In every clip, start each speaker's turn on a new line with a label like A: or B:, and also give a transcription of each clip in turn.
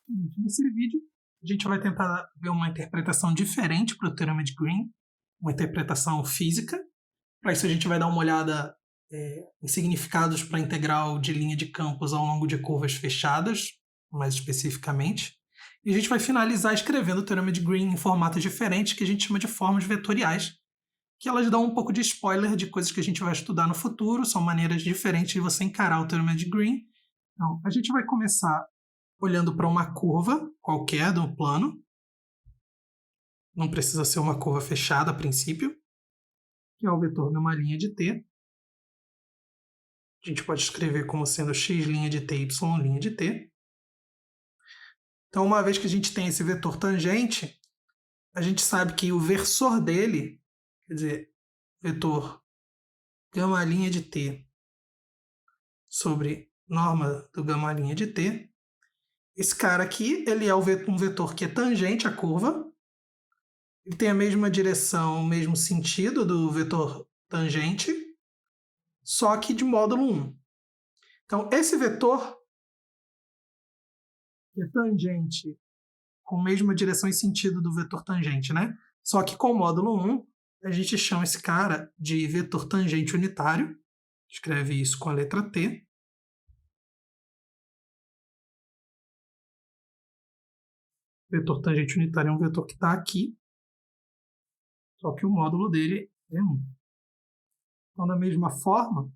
A: Nesse vídeo, a gente vai tentar ver uma interpretação diferente para o Teorema de Green, uma interpretação física. Para isso, a gente vai dar uma olhada em significados para a integral de linha de campos ao longo de curvas fechadas, mais especificamente. E a gente vai finalizar escrevendo o Teorema de Green em formatos diferentes, que a gente chama de formas vetoriais, que elas dão um pouco de spoiler de coisas que a gente vai estudar no futuro, são maneiras diferentes de você encarar o Teorema de Green. Então, a gente vai começar olhando para uma curva qualquer do plano. Não precisa ser uma curva fechada a princípio, que é o vetor numa linha de t. A gente pode escrever como sendo x' de t, y' de t. Então, uma vez que a gente tem esse vetor tangente, a gente sabe que o versor dele, quer dizer, vetor γ' de t sobre norma do γ' de t, esse cara aqui, ele é um vetor que é tangente à curva. Ele tem a mesma direção, o mesmo sentido do vetor tangente, só que de módulo 1. Então, esse vetor que é tangente com a mesma direção e sentido do vetor tangente, né? Só que com módulo 1, a gente chama esse cara de vetor tangente unitário. Escreve isso com a letra T. Vetor tangente unitário é um vetor que está aqui, só que o módulo dele é 1. Então, da mesma forma,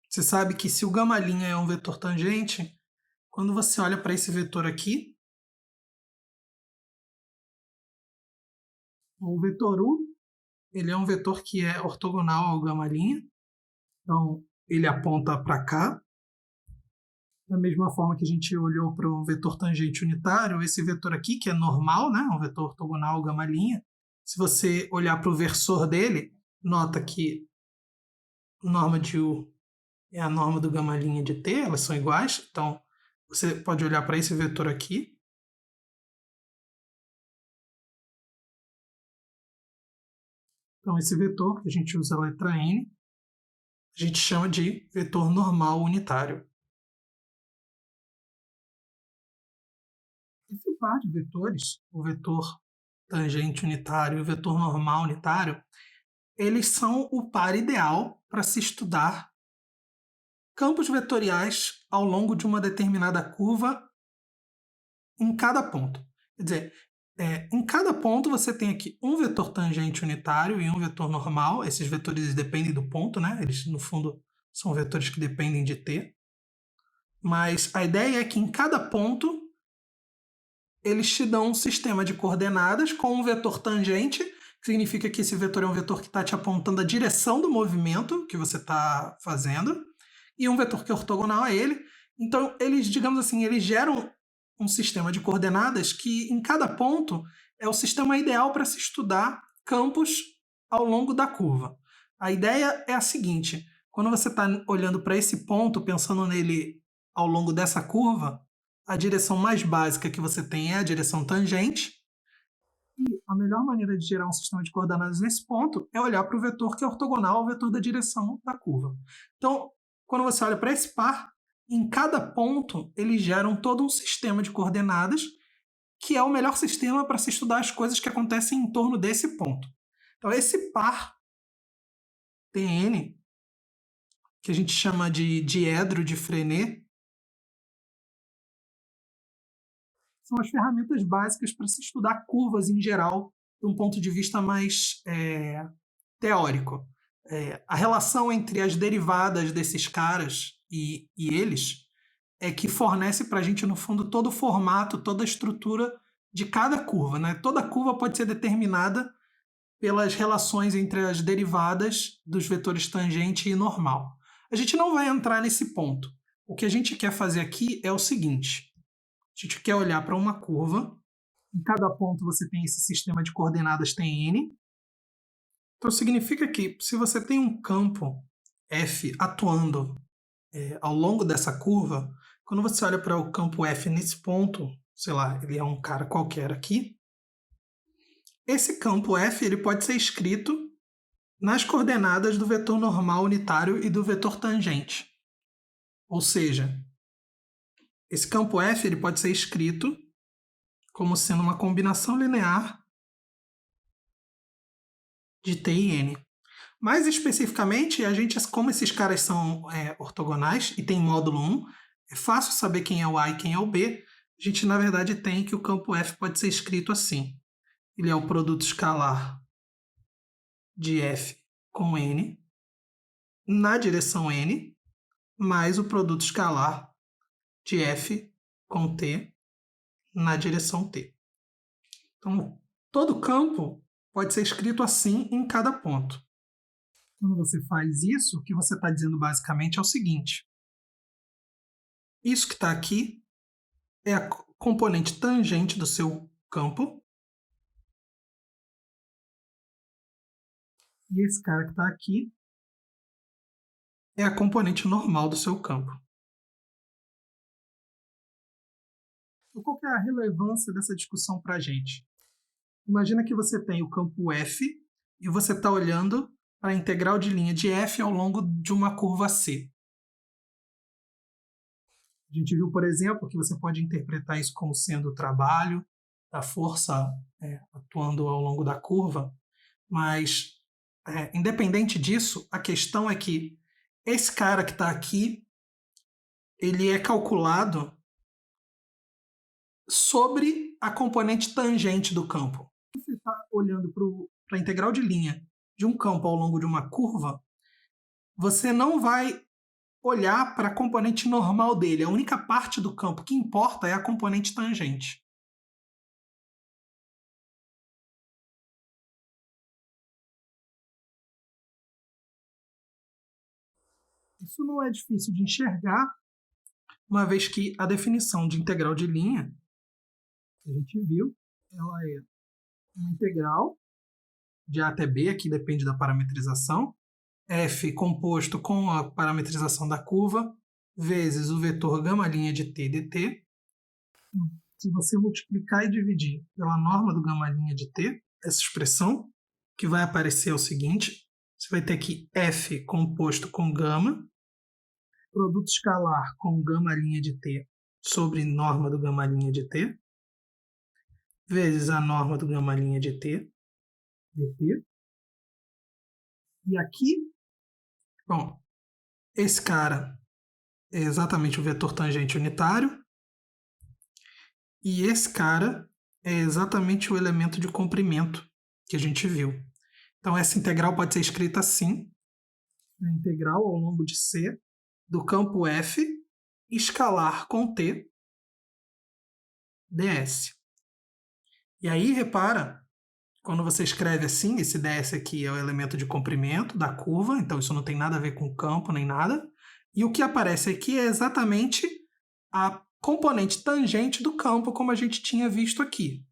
A: você sabe que se o γ' é um vetor tangente, quando você olha para esse vetor aqui, o vetor U, ele é um vetor que é ortogonal ao γ', então ele aponta para cá. Da mesma forma que a gente olhou para o vetor tangente unitário, esse vetor aqui, que é normal, né, um vetor ortogonal ao γ', se você olhar para o versor dele, nota que a norma de U é a norma do γ' de t, elas são iguais, então você pode olhar para esse vetor aqui. Então, esse vetor, que a gente usa a letra N, a gente chama de vetor normal unitário. Esse par de vetores, o vetor tangente unitário e o vetor normal unitário, eles são o par ideal para se estudar campos vetoriais ao longo de uma determinada curva em cada ponto. Quer dizer, em cada ponto você tem aqui um vetor tangente unitário e um vetor normal. Esses vetores dependem do ponto, né? Eles, no fundo, são vetores que dependem de t. Mas a ideia é que em cada ponto eles te dão um sistema de coordenadas com um vetor tangente, que significa que esse vetor é um vetor que está te apontando a direção do movimento que você está fazendo, e um vetor que é ortogonal a ele. Então, eles, digamos assim, eles geram um sistema de coordenadas que, em cada ponto, é o sistema ideal para se estudar campos ao longo da curva. A ideia é a seguinte: quando você está olhando para esse ponto, pensando nele ao longo dessa curva, a direção mais básica que você tem é a direção tangente, e a melhor maneira de gerar um sistema de coordenadas nesse ponto é olhar para o vetor que é ortogonal ao vetor da direção da curva. Então, quando você olha para esse par, em cada ponto eles geram todo um sistema de coordenadas que é o melhor sistema para se estudar as coisas que acontecem em torno desse ponto. Então, esse par Tn, que a gente chama de diedro de Frenet, são as ferramentas básicas para se estudar curvas em geral, de um ponto de vista mais teórico. A relação entre as derivadas desses caras e eles é que fornece para a gente, no fundo, todo o formato, toda a estrutura de cada curva, né? Toda curva pode ser determinada pelas relações entre as derivadas dos vetores tangente e normal. A gente não vai entrar nesse ponto. O que a gente quer fazer aqui é o seguinte: a gente quer olhar para uma curva, em cada ponto você tem esse sistema de coordenadas Tn. Então significa que se você tem um campo F atuando ao longo dessa curva, quando você olha para o campo F nesse ponto, sei lá, ele é um cara qualquer aqui, esse campo F ele pode ser escrito nas coordenadas do vetor normal unitário e do vetor tangente. Ou seja, esse campo F ele pode ser escrito como sendo uma combinação linear de T e N. Mais especificamente, como esses caras são ortogonais e tem módulo 1, é fácil saber quem é o A e quem é o B. A gente, na verdade, tem que o campo F pode ser escrito assim. Ele é o produto escalar de F com N na direção N, mais o produto escalar de F com T na direção T. Então, todo campo pode ser escrito assim em cada ponto. Quando você faz isso, o que você está dizendo basicamente é o seguinte. Isso que está aqui é a componente tangente do seu campo. E esse cara que está aqui é a componente normal do seu campo. Então, qual que é a relevância dessa discussão para a gente? Imagina que você tem o campo F e você está olhando para a integral de linha de F ao longo de uma curva C. A gente viu, por exemplo, que você pode interpretar isso como sendo o trabalho da força atuando ao longo da curva, mas, independente disso, a questão é que esse cara que está aqui, ele é calculado sobre a componente tangente do campo. Se você está olhando para a integral de linha de um campo ao longo de uma curva, você não vai olhar para a componente normal dele. A única parte do campo que importa é a componente tangente. Isso não é difícil de enxergar, uma vez que a definição de integral de linha, que a gente viu, ela é uma integral de A até B, aqui depende da parametrização, f composto com a parametrização da curva, vezes o vetor γ' de t dt. Se você multiplicar e dividir pela norma do γ' de t, essa expressão que vai aparecer é o seguinte, você vai ter aqui f composto com γ, produto escalar com γ' de t sobre norma do γ' de t, vezes a norma do γ' de t, dt. E aqui, bom, esse cara é exatamente o vetor tangente unitário, e esse cara é exatamente o elemento de comprimento que a gente viu. Então, essa integral pode ser escrita assim, a integral ao longo de C do campo F escalar com T ds. E aí, repara, quando você escreve assim, esse ds aqui é o elemento de comprimento da curva, então isso não tem nada a ver com campo nem nada. E o que aparece aqui é exatamente a componente tangente do campo, como a gente tinha visto aqui.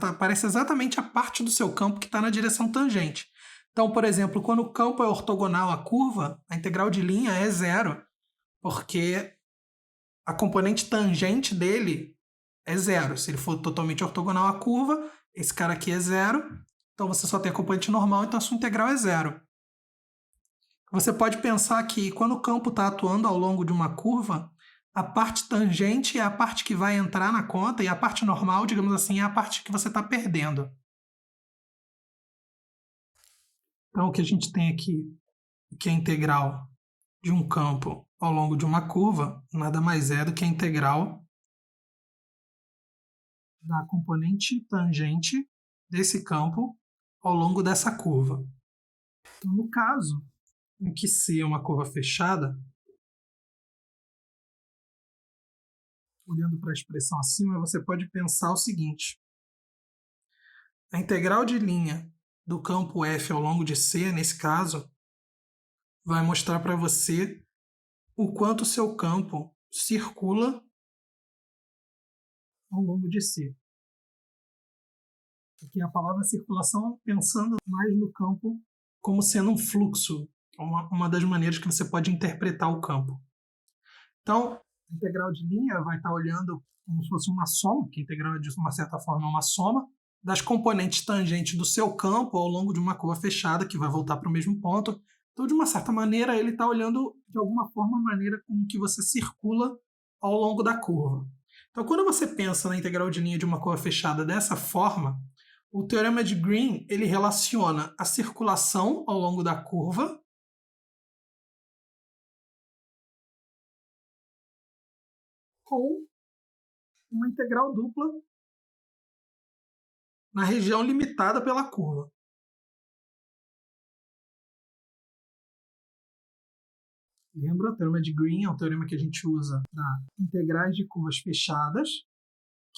A: Aparece exatamente a parte do seu campo que está na direção tangente. Então, por exemplo, quando o campo é ortogonal à curva, a integral de linha é zero, porque a componente tangente dele é zero. Se ele for totalmente ortogonal à curva, esse cara aqui é zero, então você só tem a componente normal, então a sua integral é zero. Você pode pensar que quando o campo está atuando ao longo de uma curva, a parte tangente é a parte que vai entrar na conta e a parte normal, digamos assim, é a parte que você está perdendo. Então, o que a gente tem aqui, que é a integral de um campo ao longo de uma curva, nada mais é do que a integral da componente tangente desse campo ao longo dessa curva. Então, no caso em que C é uma curva fechada, olhando para a expressão acima, você pode pensar o seguinte. A integral de linha do campo F ao longo de C, nesse caso, vai mostrar para você o quanto o seu campo circula ao longo de C. Aqui a palavra circulação, pensando mais no campo como sendo um fluxo, uma das maneiras que você pode interpretar o campo. Então, a integral de linha vai estar olhando como se fosse uma soma, que a integral de uma certa forma é uma soma, das componentes tangentes do seu campo ao longo de uma curva fechada, que vai voltar para o mesmo ponto. Então, de uma certa maneira, ele está olhando, de alguma forma, a maneira com que você circula ao longo da curva. Então, quando você pensa na integral de linha de uma curva fechada dessa forma, o teorema de Green ele relaciona a circulação ao longo da curva com uma integral dupla na região limitada pela curva. Lembra, o teorema de Green é um teorema que a gente usa para integrais de curvas fechadas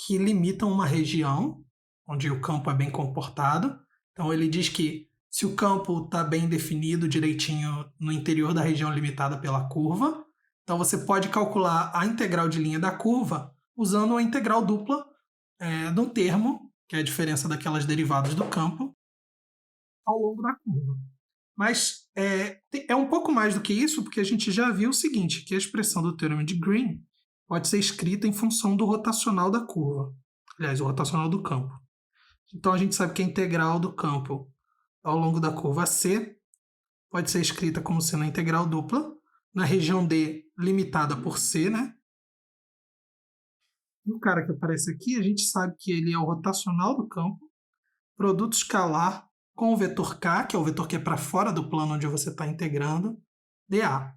A: que limitam uma região onde o campo é bem comportado. Então ele diz que se o campo está bem definido direitinho no interior da região limitada pela curva, então você pode calcular a integral de linha da curva usando a integral dupla do termo, que é a diferença daquelas derivadas do campo, ao longo da curva. Mas é um pouco mais do que isso, porque a gente já viu o seguinte, que a expressão do teorema de Green pode ser escrita em função do rotacional da curva. Aliás, o rotacional do campo. Então a gente sabe que a integral do campo ao longo da curva C pode ser escrita como sendo a integral dupla na região D limitada por C, né? E o cara que aparece aqui, a gente sabe que ele é o rotacional do campo, produto escalar com o vetor K, que é o vetor que é para fora do plano onde você está integrando, dA.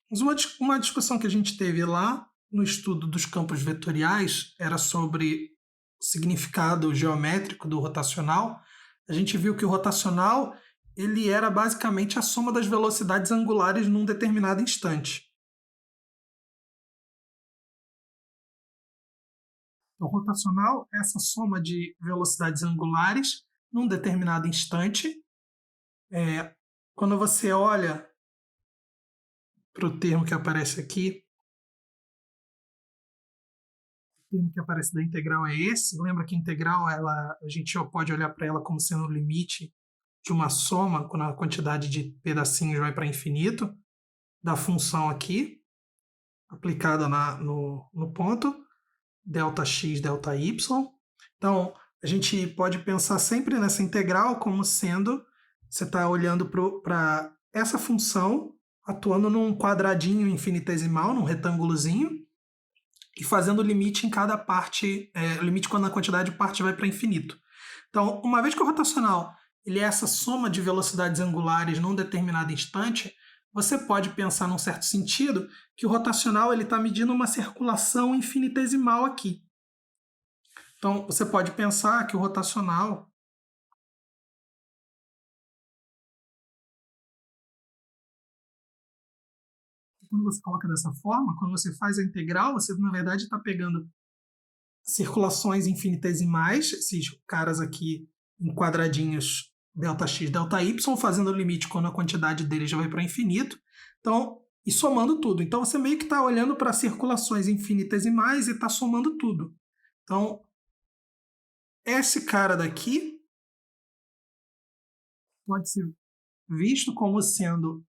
A: Mas uma discussão que a gente teve lá no estudo dos campos vetoriais era sobre o significado geométrico do rotacional. A gente viu que o rotacional ele era basicamente a soma das velocidades angulares num determinado instante. O rotacional é essa soma de velocidades angulares num determinado instante. Quando você olha para o termo que aparece aqui, o termo que aparece da integral é esse. Lembra que a integral a gente pode olhar para ela como sendo o limite de uma soma, quando a quantidade de pedacinhos vai para infinito, da função aqui, aplicada no ponto, Δx, Δy. Então, a gente pode pensar sempre nessa integral como sendo, você está olhando para essa função atuando num quadradinho infinitesimal, num retângulozinho, e fazendo o limite em cada parte, limite quando a quantidade de parte vai para infinito. Então, uma vez que o rotacional ele é essa soma de velocidades angulares num determinado instante, você pode pensar, num certo sentido, que o rotacional está medindo uma circulação infinitesimal aqui. Então, você pode pensar que o rotacional quando você coloca dessa forma, quando você faz a integral, você na verdade está pegando circulações infinitesimais, esses caras aqui em quadradinhos Δx, Δy, fazendo o limite quando a quantidade deles já vai para infinito. Então, e somando tudo. Então, você meio que está olhando para circulações infinitesimais e está somando tudo. Então, esse cara daqui pode ser visto como sendo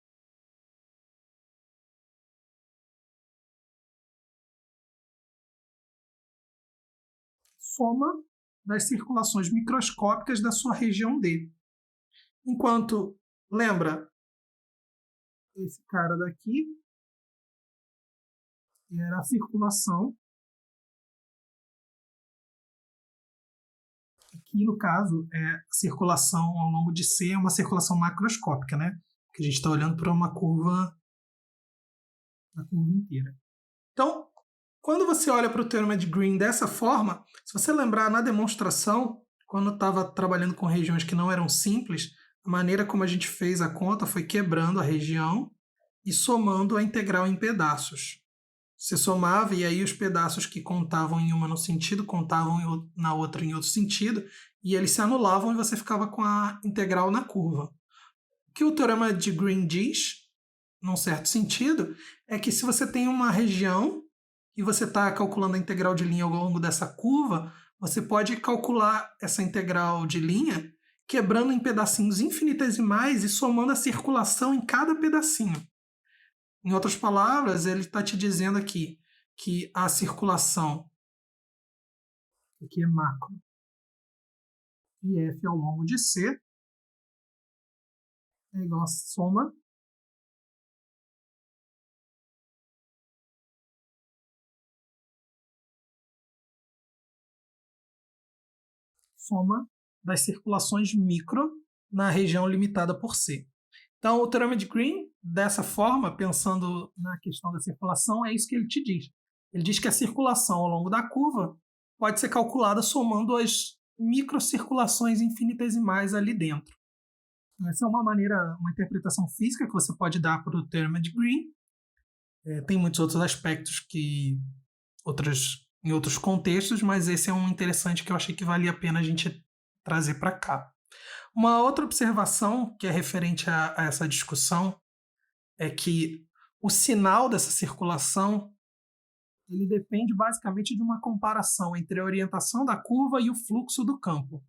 A: soma das circulações microscópicas da sua região D. Enquanto, lembra, esse cara daqui era a circulação, que no caso é a circulação ao longo de C, é uma circulação macroscópica, né? Que a gente está olhando para uma curva, a curva inteira. Então, quando você olha para o teorema de Green dessa forma, se você lembrar na demonstração, quando estava trabalhando com regiões que não eram simples, a maneira como a gente fez a conta foi quebrando a região e somando a integral em pedaços. Você somava e aí os pedaços que contavam em uma no sentido contavam na outra em outro sentido e eles se anulavam e você ficava com a integral na curva. O que o teorema de Green diz, num certo sentido, é que se você tem uma região e você está calculando a integral de linha ao longo dessa curva, você pode calcular essa integral de linha quebrando em pedacinhos infinitesimais e somando a circulação em cada pedacinho. Em outras palavras, ele está te dizendo aqui que a circulação, aqui é macro, e F ao longo de C é igual a soma soma das circulações micro na região limitada por C. Então, o teorema de Green, dessa forma, pensando na questão da circulação, é isso que ele te diz. Ele diz que a circulação ao longo da curva pode ser calculada somando as microcirculações infinitesimais ali dentro. Essa é uma interpretação física que você pode dar para o teorema de Green. Tem muitos outros aspectos em outros contextos, mas esse é um interessante que eu achei que valia a pena a gente trazer para cá. Uma outra observação que é referente a essa discussão é que o sinal dessa circulação ele depende basicamente de uma comparação entre a orientação da curva e o fluxo do campo.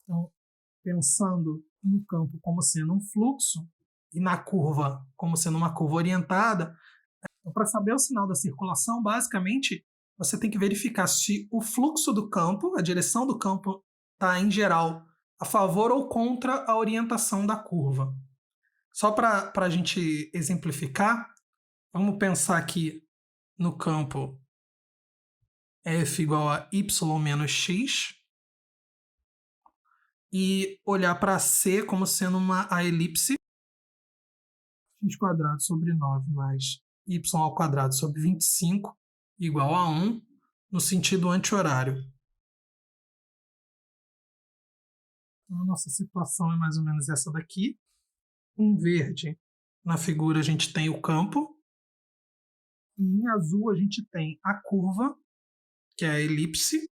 A: Então, pensando no campo como sendo um fluxo e na curva como sendo uma curva orientada, então, para saber o sinal da circulação, basicamente, você tem que verificar se o fluxo do campo, a direção do campo, está, em geral, a favor ou contra a orientação da curva. Só para a gente exemplificar, vamos pensar aqui no campo f igual a y menos x e olhar para C como sendo a elipse x² sobre 9 mais y² sobre 25 igual a 1 no sentido anti-horário. Então, a nossa situação é mais ou menos essa daqui. Em verde, na figura, a gente tem o campo. E em azul, a gente tem a curva, que é a elipse,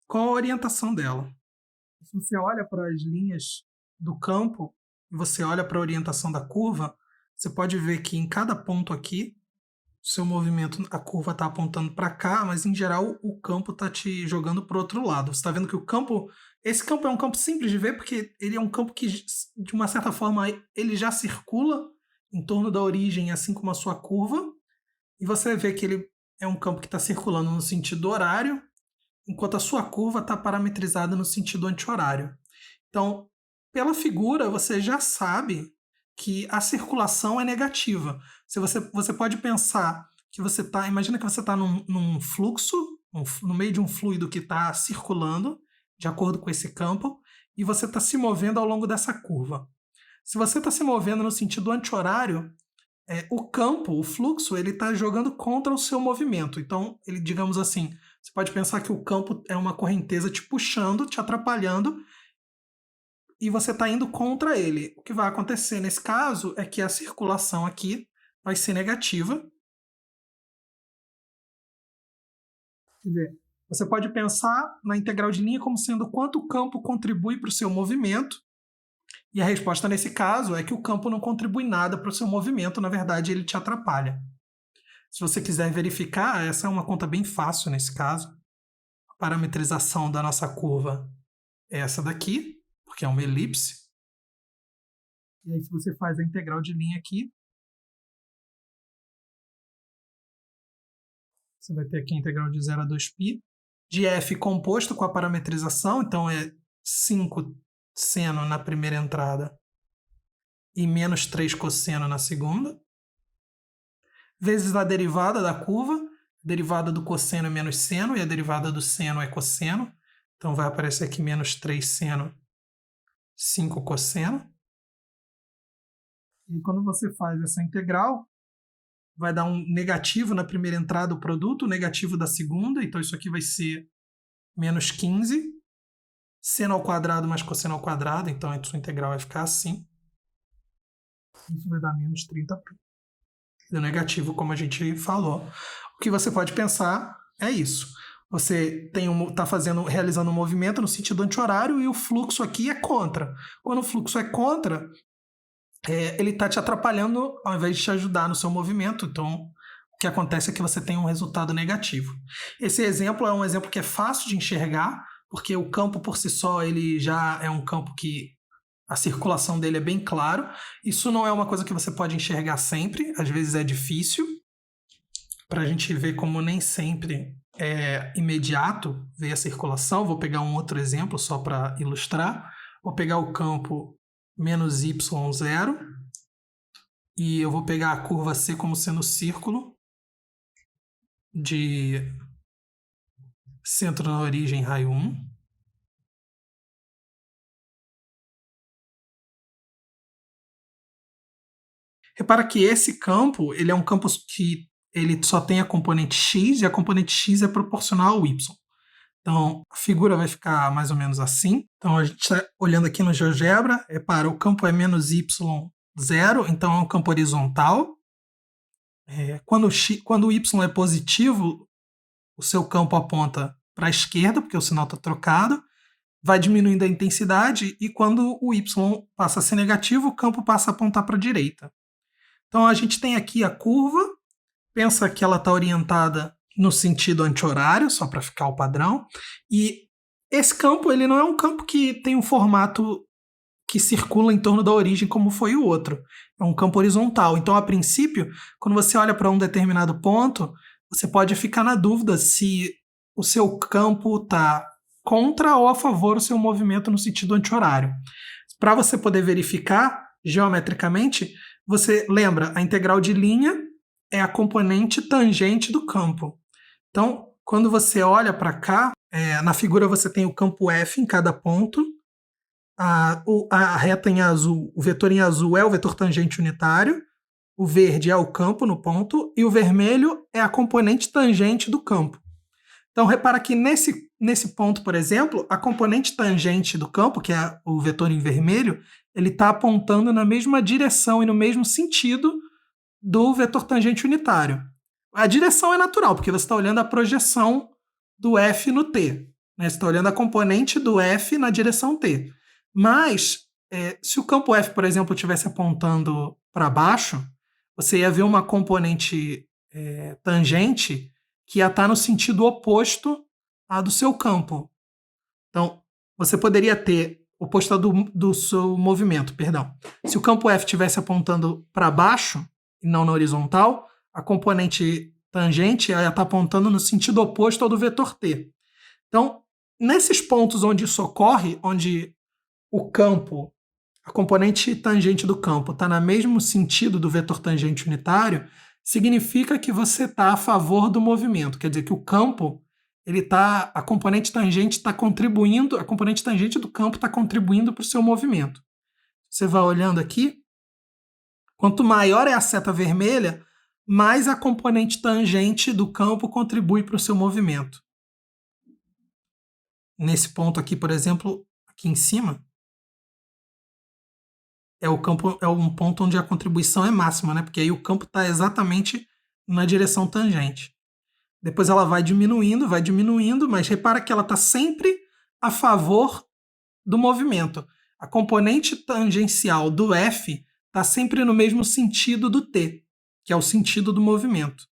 A: com a orientação dela. Se você olha para as linhas do campo e você olha para a orientação da curva, você pode ver que em cada ponto aqui, o seu movimento, a curva está apontando para cá, mas em geral o campo está te jogando para o outro lado. Você está vendo que esse campo é um campo simples de ver, porque ele é um campo que, de uma certa forma, ele já circula em torno da origem, assim como a sua curva, e você vê que ele é um campo que está circulando no sentido horário, enquanto a sua curva está parametrizada no sentido anti-horário. Então, pela figura, você já sabe que a circulação é negativa. Se você pode pensar que você está... Imagina que você está num fluxo, no meio de um fluido que está circulando, de acordo com esse campo, e você está se movendo ao longo dessa curva. Se você está se movendo no sentido anti-horário, o campo, o fluxo, ele está jogando contra o seu movimento. Então, digamos assim, você pode pensar que o campo é uma correnteza te puxando, te atrapalhando, e você está indo contra ele. O que vai acontecer nesse caso é que a circulação aqui vai ser negativa. Quer dizer, você pode pensar na integral de linha como sendo quanto o campo contribui para o seu movimento, e a resposta nesse caso é que o campo não contribui nada para o seu movimento, na verdade ele te atrapalha. Se você quiser verificar, essa é uma conta bem fácil nesse caso. A parametrização da nossa curva é essa daqui, porque é uma elipse. E aí, se você faz a integral de linha aqui, você vai ter aqui a integral de 0 a 2π, de f composto com a parametrização, então é 5 seno na primeira entrada e menos 3 cosseno na segunda, vezes a derivada da curva, a derivada do cosseno é menos seno e a derivada do seno é cosseno, então vai aparecer aqui menos 3 seno, 5 cosseno. E quando você faz essa integral, vai dar um negativo na primeira entrada do produto, negativo da segunda, então isso aqui vai ser menos 15, seno ao quadrado mais cosseno ao quadrado, então a sua integral vai ficar assim. Isso vai dar menos 30π. O negativo, como a gente falou. O que você pode pensar é isso. Você está realizando um movimento no sentido anti-horário e o fluxo aqui é contra. Quando o fluxo é contra, ele está te atrapalhando ao invés de te ajudar no seu movimento. Então, o que acontece é que você tem um resultado negativo. Esse exemplo é um exemplo que é fácil de enxergar, porque o campo por si só ele já é um campo que a circulação dele é bem claro. Isso não é uma coisa que você pode enxergar sempre, às vezes é difícil, para a gente ver como nem sempre é imediato ver a circulação. Vou pegar um outro exemplo só para ilustrar. Vou pegar o campo menos y0 e eu vou pegar a curva C como sendo o círculo de centro na origem, raio 1. Repara que esse campo, ele é um campo que ele só tem a componente x e a componente x é proporcional ao y. Então, a figura vai ficar mais ou menos assim. Então, a gente está olhando aqui no GeoGebra, repara, o campo é menos y0, então é um campo horizontal. Quando o y é positivo, o seu campo aponta para a esquerda, porque o sinal está trocado, vai diminuindo a intensidade, e quando o y passa a ser negativo, o campo passa a apontar para a direita. Então, a gente tem aqui a curva, pensa que ela está orientada no sentido anti-horário, só para ficar o padrão, e esse campo ele não é um campo que tem um formato que circula em torno da origem como foi o outro. É um campo horizontal. Então, a princípio, quando você olha para um determinado ponto, você pode ficar na dúvida se o seu campo está contra ou a favor do seu movimento no sentido anti-horário. Para você poder verificar geometricamente, você lembra, a integral de linha é a componente tangente do campo. Então, quando você olha para cá, na figura você tem o campo F em cada ponto, a reta em azul, o vetor em azul é o vetor tangente unitário, o verde é o campo no ponto e o vermelho é a componente tangente do campo. Então, repara que nesse ponto, por exemplo, a componente tangente do campo, que é o vetor em vermelho, ele está apontando na mesma direção e no mesmo sentido do vetor tangente unitário. A direção é natural, porque você está olhando a projeção do F no T. Né? Você está olhando a componente do F na direção T. Mas, se o campo F, por exemplo, estivesse apontando para baixo, você ia ver uma componente tangente que ia estar no sentido oposto à do seu campo. Então, você poderia ter oposto do seu movimento, perdão. Se o campo F estivesse apontando para baixo, e não na horizontal, a componente tangente ia estar apontando no sentido oposto ao do vetor T. Então, nesses pontos onde isso ocorre, onde o campo, a componente tangente do campo está no mesmo sentido do vetor tangente unitário, significa que você está a favor do movimento. Quer dizer que o campo, a componente tangente está contribuindo, a componente tangente do campo está contribuindo para o seu movimento. Você vai olhando aqui, quanto maior é a seta vermelha, mais a componente tangente do campo contribui para o seu movimento. Nesse ponto aqui, por exemplo, aqui em cima, é um ponto onde a contribuição é máxima, né? Porque aí o campo está exatamente na direção tangente. Depois ela vai diminuindo, mas repara que ela está sempre a favor do movimento. A componente tangencial do F está sempre no mesmo sentido do T, que é o sentido do movimento.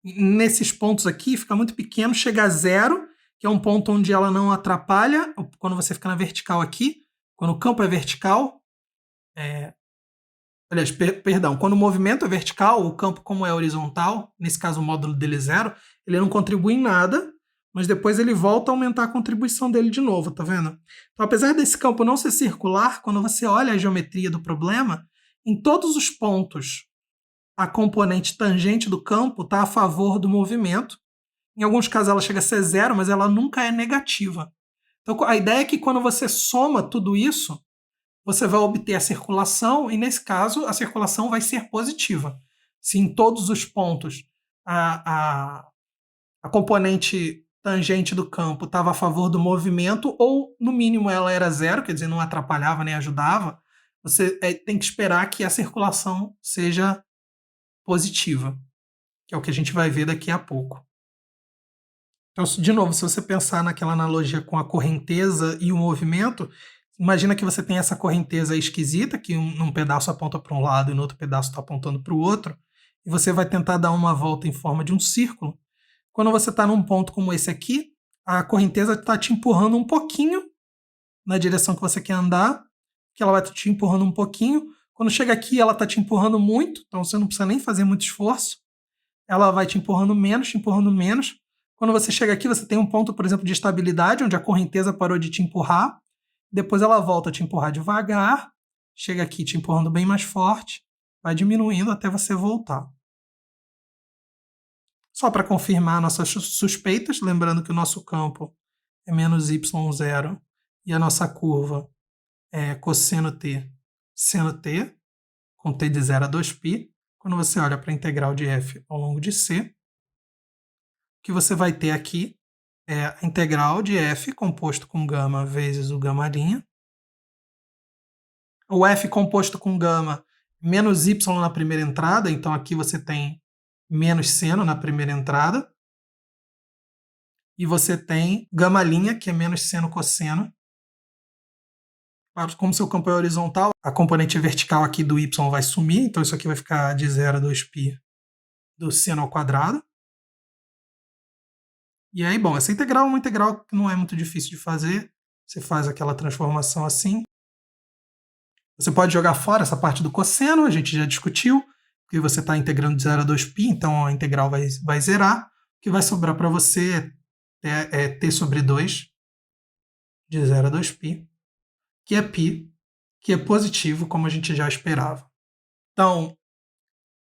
A: Nesses pontos aqui fica muito pequeno, chega a 0, que é um ponto onde ela não atrapalha, quando você fica na vertical aqui, quando o campo é vertical, quando o movimento é vertical, o campo como é horizontal, nesse caso o módulo dele é 0, ele não contribui em nada, mas depois ele volta a aumentar a contribuição dele de novo, tá vendo? Então, apesar desse campo não ser circular, quando você olha a geometria do problema, em todos os pontos a componente tangente do campo está a favor do movimento. Em alguns casos ela chega a ser 0, mas ela nunca é negativa. Então a ideia é que quando você soma tudo isso, você vai obter a circulação, e nesse caso a circulação vai ser positiva. Se em todos os pontos a componente tangente do campo estava a favor do movimento, ou no mínimo ela era 0, quer dizer, não atrapalhava nem ajudava, você tem que esperar que a circulação seja positiva, que é o que a gente vai ver daqui a pouco. Então, de novo, se você pensar naquela analogia com a correnteza e o movimento, imagina que você tem essa correnteza esquisita, que num pedaço aponta para um lado e no outro pedaço está apontando para o outro, e você vai tentar dar uma volta em forma de um círculo. Quando você está num ponto como esse aqui, a correnteza está te empurrando um pouquinho na direção que você quer andar, que ela vai te empurrando um pouquinho. Quando chega aqui, ela está te empurrando muito, então você não precisa nem fazer muito esforço. Ela vai te empurrando menos, te empurrando menos. Quando você chega aqui, você tem um ponto, por exemplo, de estabilidade, onde a correnteza parou de te empurrar. depois ela volta a te empurrar devagar, chega aqui te empurrando bem mais forte, vai diminuindo até você voltar. Só para confirmar nossas suspeitas, lembrando que o nosso campo é menos y0 e a nossa curva é cosseno t, seno t, com t de 0 a 2π. Quando você olha para a integral de f ao longo de c, o que você vai ter aqui é a integral de f composto com gama vezes o gama'. O f composto com gama menos y na primeira entrada, então aqui você tem menos seno na primeira entrada. E você tem gama', que é menos seno cosseno. Como seu campo é horizontal, a componente vertical aqui do y vai sumir, então isso aqui vai ficar de 0 a 2π do seno ao quadrado. E aí, bom, essa integral é uma integral que não é muito difícil de fazer. Você faz aquela transformação assim. Você pode jogar fora essa parte do cosseno, a gente já discutiu, porque você está integrando de 0 a 2π, então a integral vai zerar. O que vai sobrar para você é t sobre 2 de 0 a 2π, que é π, que é positivo, como a gente já esperava. Então,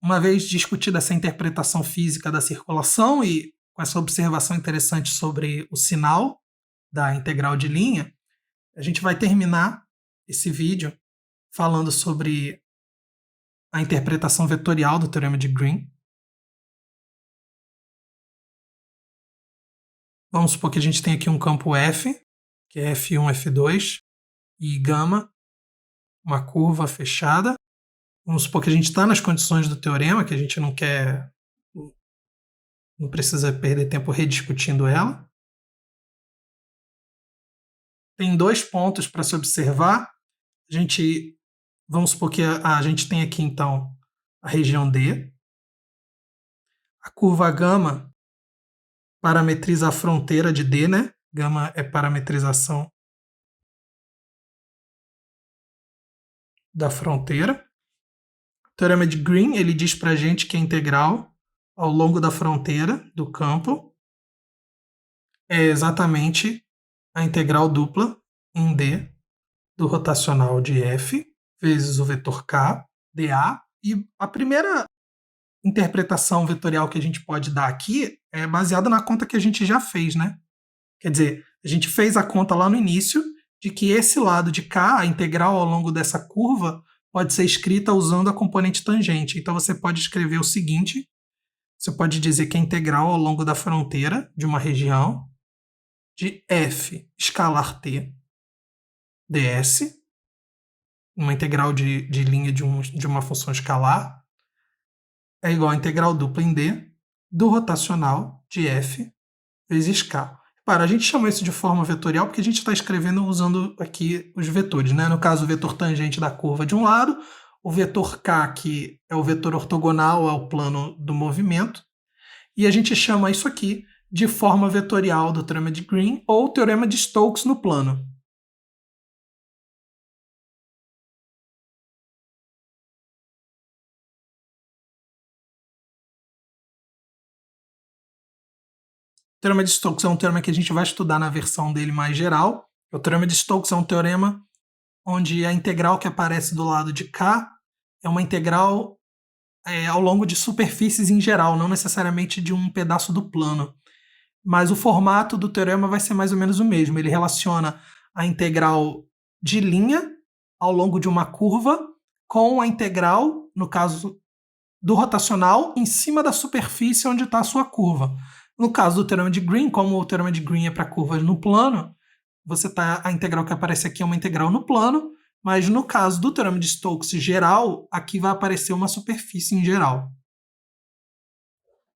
A: uma vez discutida essa interpretação física da circulação e com essa observação interessante sobre o sinal da integral de linha, a gente vai terminar esse vídeo falando sobre a interpretação vetorial do teorema de Green. Vamos supor que a gente tem aqui um campo F, que é F1, F2, e gama, uma curva fechada. Vamos supor que a gente está nas condições do teorema, que a gente não precisa perder tempo rediscutindo ela. Tem dois pontos para se observar. Vamos supor que a gente tem aqui, então, a região D. A curva gama parametriza a fronteira de D, né? Gama é parametrização da fronteira. O teorema de Green, ele diz para a gente que a integral ao longo da fronteira do campo é exatamente a integral dupla em D do rotacional de F vezes o vetor K, dA. E a primeira interpretação vetorial que a gente pode dar aqui é baseada na conta que a gente já fez, né? Quer dizer, a gente fez a conta lá no início de que esse lado de K, a integral ao longo dessa curva, pode ser escrita usando a componente tangente. Então você pode escrever o seguinte: você pode dizer que a integral ao longo da fronteira de uma região de f escalar t ds, uma integral de linha de uma função escalar, é igual a integral dupla em d do rotacional de f vezes k. Para, a gente chama isso de forma vetorial porque a gente está escrevendo usando aqui os vetores, né? No caso, o vetor tangente da curva de um lado, o vetor k, que é o vetor ortogonal ao plano do movimento, e a gente chama isso aqui de forma vetorial do teorema de Green ou teorema de Stokes no plano. O teorema de Stokes é um teorema que a gente vai estudar na versão dele mais geral. O teorema de Stokes é um teorema onde a integral que aparece do lado de K é uma integral ao longo de superfícies em geral, não necessariamente de um pedaço do plano. Mas o formato do teorema vai ser mais ou menos o mesmo. Ele relaciona a integral de linha ao longo de uma curva com a integral, no caso do rotacional, em cima da superfície onde está a sua curva. No caso do teorema de Green, como o teorema de Green é para curvas no plano, a integral que aparece aqui é uma integral no plano, mas no caso do teorema de Stokes geral, aqui vai aparecer uma superfície em geral.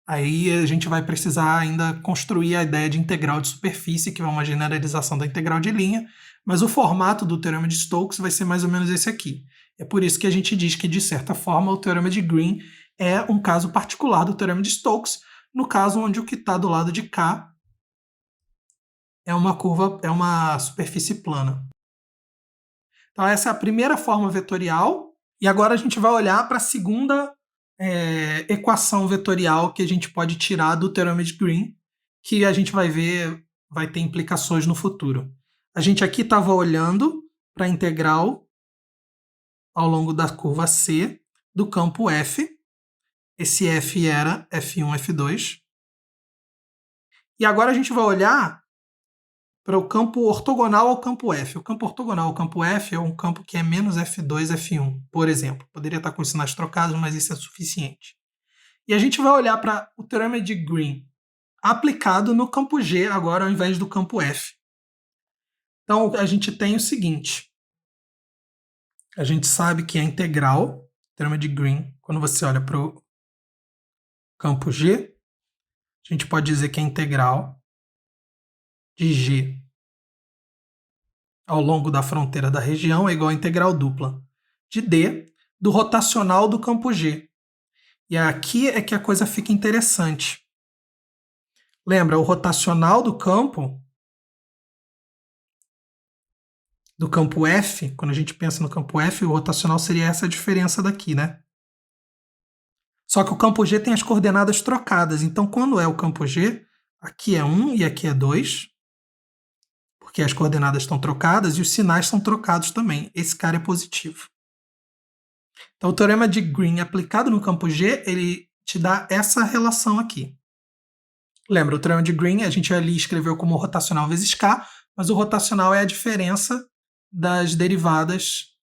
A: Aí a gente vai precisar ainda construir a ideia de integral de superfície, que é uma generalização da integral de linha, mas o formato do teorema de Stokes vai ser mais ou menos esse aqui. É por isso que a gente diz que, de certa forma, o teorema de Green é um caso particular do teorema de Stokes, no caso onde o que está do lado de K é uma superfície plana. Então essa é a primeira forma vetorial, e agora a gente vai olhar para a segunda equação vetorial que a gente pode tirar do teorema de Green, que a gente vai ver vai ter implicações no futuro. A gente aqui estava olhando para a integral ao longo da curva C do campo F. Esse F era F1, F2. E agora a gente vai olhar para o campo ortogonal ao campo F. O campo ortogonal ao campo F é um campo que é menos F2, F1, por exemplo. Poderia estar com os sinais trocados, mas isso é suficiente. E a gente vai olhar para o teorema de Green aplicado no campo G agora ao invés do campo F. Então a gente tem o seguinte. A gente sabe que a integral, teorema de Green, quando você olha para o campo G, a gente pode dizer que a integral de G ao longo da fronteira da região é igual à integral dupla de D do rotacional do campo G. E aqui é que a coisa fica interessante. Lembra, o rotacional do campo F, quando a gente pensa no campo F, o rotacional seria essa diferença daqui, né? Só que o campo G tem as coordenadas trocadas. Então, quando é o campo G, aqui é 1 e aqui é 2, porque as coordenadas estão trocadas e os sinais são trocados também. Esse cara é positivo. Então, o teorema de Green aplicado no campo G, ele te dá essa relação aqui. Lembra, o teorema de Green a gente ali escreveu como rotacional vezes K, mas o rotacional é a diferença das derivadas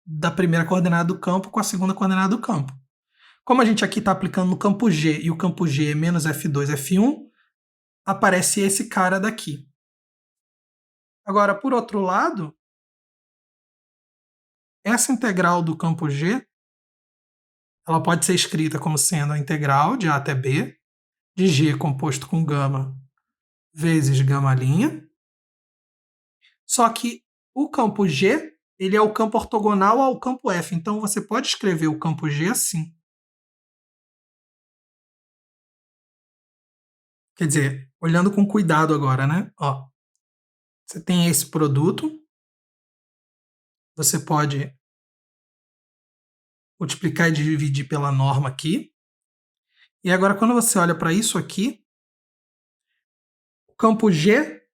A: da primeira coordenada do campo com a segunda coordenada do campo. Como a gente aqui está aplicando no campo G e o campo G é menos F2, F1, aparece esse cara daqui. Agora, por outro lado, essa integral do campo G ela pode ser escrita como sendo a integral de A até B de G composto com gama vezes gama'. Só que o campo G ele é o campo ortogonal ao campo F. Então, você pode escrever o campo G assim. Quer dizer, olhando com cuidado agora, né? Ó, você tem esse produto. Você pode multiplicar e dividir pela norma aqui. E agora, quando você olha para isso aqui, o campo G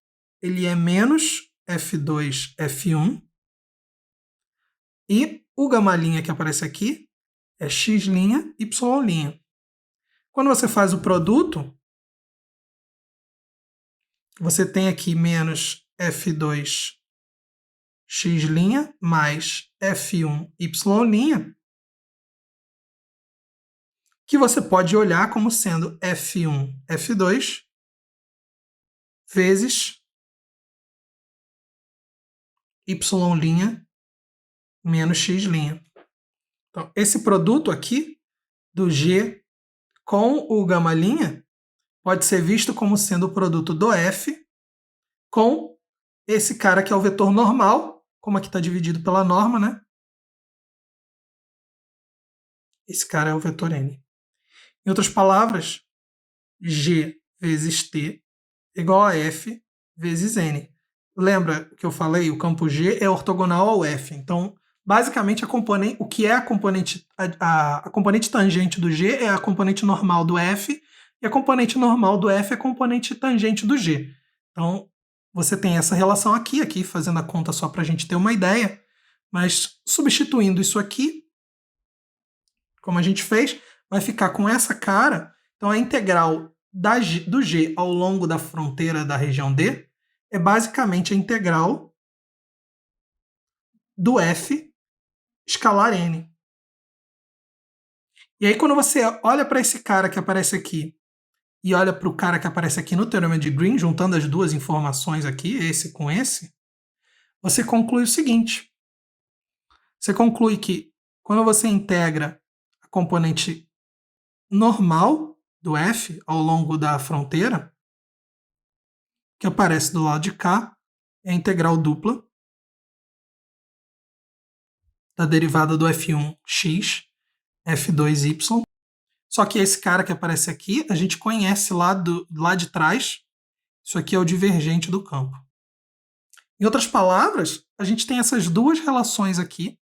A: ele é menos F2, F1. E o gama' que aparece aqui é x', y'. Quando você faz o produto, você tem aqui menos F2 x' mais F1 y', que você pode olhar como sendo F1, F2 vezes y' menos x'. Então, esse produto aqui do G com o gama' pode ser visto como sendo o produto do F com esse cara que é o vetor normal, como aqui está dividido pela norma, né? Esse cara é o vetor N. Em outras palavras, G vezes T é igual a F vezes N. Lembra que eu falei? O campo G é ortogonal ao F. Então, basicamente, o que é a componente, a componente tangente do G é a componente normal do F, e a componente normal do F é a componente tangente do G. Então, você tem essa relação aqui fazendo a conta só para a gente ter uma ideia, mas substituindo isso aqui, como a gente fez, vai ficar com essa cara. Então, a integral do G ao longo da fronteira da região D é basicamente a integral do F escalar N. E aí, quando você olha para esse cara que aparece aqui e olha para o cara que aparece aqui no teorema de Green, juntando as duas informações aqui, esse com esse, você conclui o seguinte. Você conclui que quando você integra a componente normal do F ao longo da fronteira, que aparece do lado de cá, é a integral dupla da derivada do F1x, F2y. Só que esse cara que aparece aqui, a gente conhece lá de trás. Isso aqui é o divergente do campo. Em outras palavras, a gente tem essas duas relações aqui.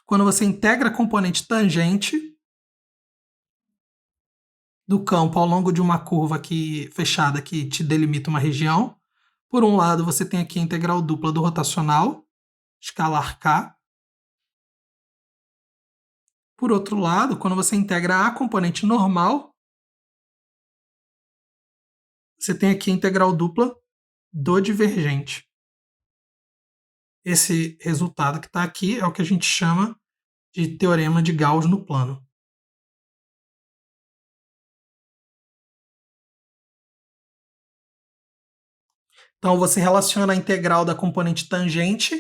A: Quando você integra a componente tangente do campo ao longo de uma curva fechada que te delimita uma região, Por um lado, você tem aqui a integral dupla do rotacional, escalar k. Por outro lado, quando você integra a componente normal, você tem aqui a integral dupla do divergente. Esse resultado que está aqui é o que a gente chama de teorema de Gauss no plano. Então, você relaciona a integral da componente tangente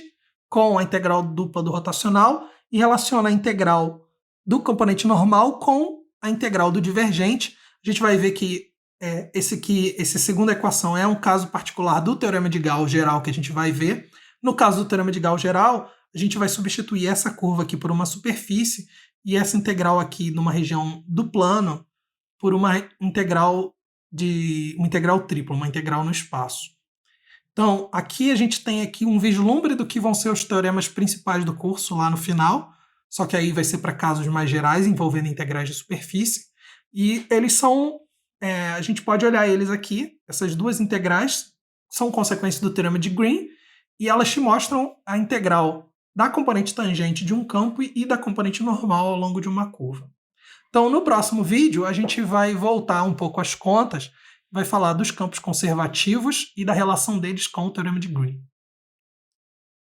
A: com a integral dupla do rotacional e relaciona a integral do componente normal com a integral do divergente. A gente vai ver que essa segunda equação é um caso particular do teorema de Gauss geral que a gente vai ver. No caso do teorema de Gauss geral, a gente vai substituir essa curva aqui por uma superfície e essa integral aqui numa região do plano por uma integral tripla, uma integral no espaço. Então, aqui a gente tem aqui um vislumbre do que vão ser os teoremas principais do curso lá no final, só que aí vai ser para casos mais gerais, envolvendo integrais de superfície. E eles são, a gente pode olhar eles aqui, essas duas integrais são consequências do teorema de Green, e elas te mostram a integral da componente tangente de um campo e da componente normal ao longo de uma curva. Então, no próximo vídeo, a gente vai voltar um pouco às contas, vai falar dos campos conservativos e da relação deles com o teorema de Green.